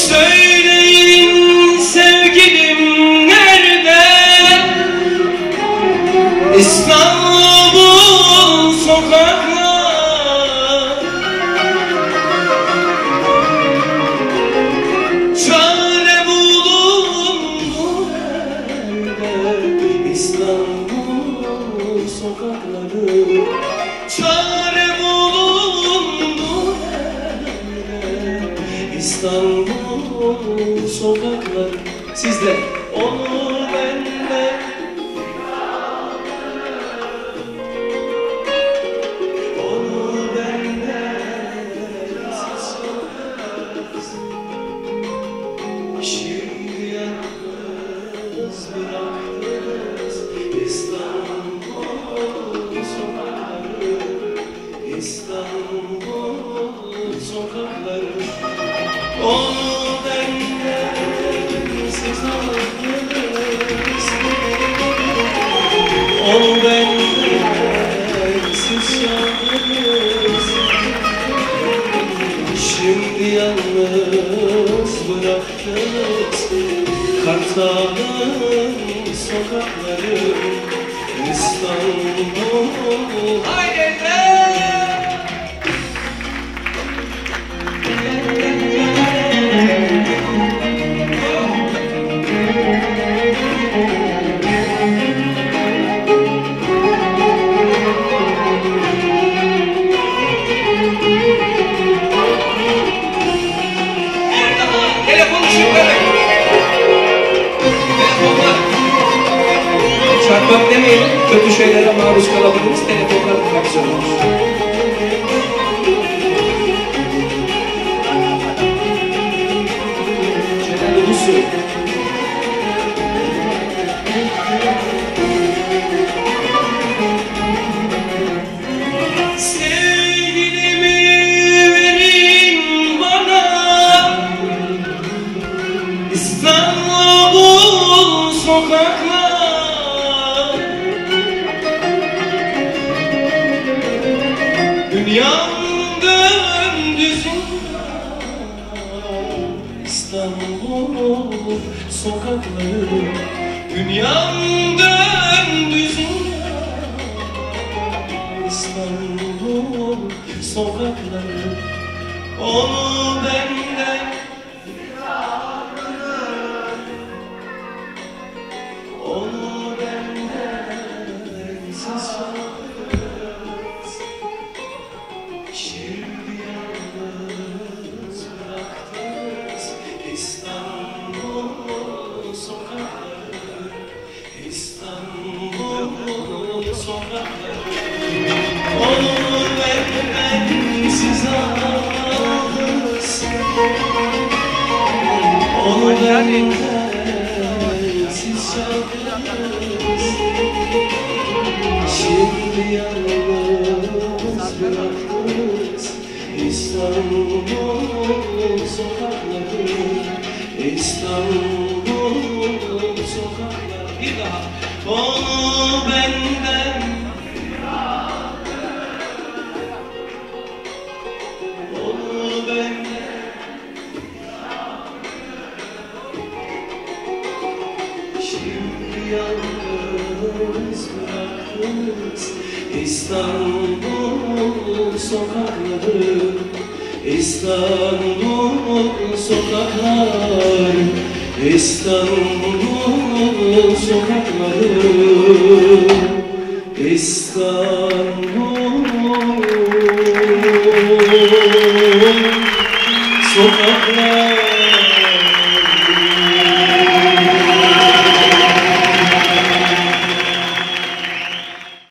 Söyleyin sevgilim nerede? İstanbul sokaklar, çare bulundu nerede? İstanbul sokakları, çare bulundu nerede? İstanbul sokakları. Sizde onu benden, onu benden siz sorarız. Şimdi yalnız bıraktınız İstanbul sokakları, İstanbul sokakları. Onu benden siz aldınız, onu benden siz çaldınız. Şimdi yalnız bıraktınız Kartal'ın sokakları, İstanbul. Haydi çarpmak demeyelim, kötü şeylere maruz kalabiliriz, telefonlar tutmak zorundayız. Celal Ulusu. Sevgilimi verin bana, İstanbul sokaklar, dünyam döndü İstanbul sokakları, dünyam döndü İstanbul sokakları. Onu benden, onu benden siz sorarız. Şimdi yalnız bıraktınız İstanbul sokakları, İstanbul sokakları. Onu benden siz aldınız, onu benden siz çaldınız. Şimdi yalnız bıraktınız İstanbul sokakları, İstanbul sokakları. Bir daha. Onu benden, onu benden, şimdi yalnız bıraktınız İstanbul sokakları, İstanbul sokakları, İstanbul sokakları, İstanbul sokakları.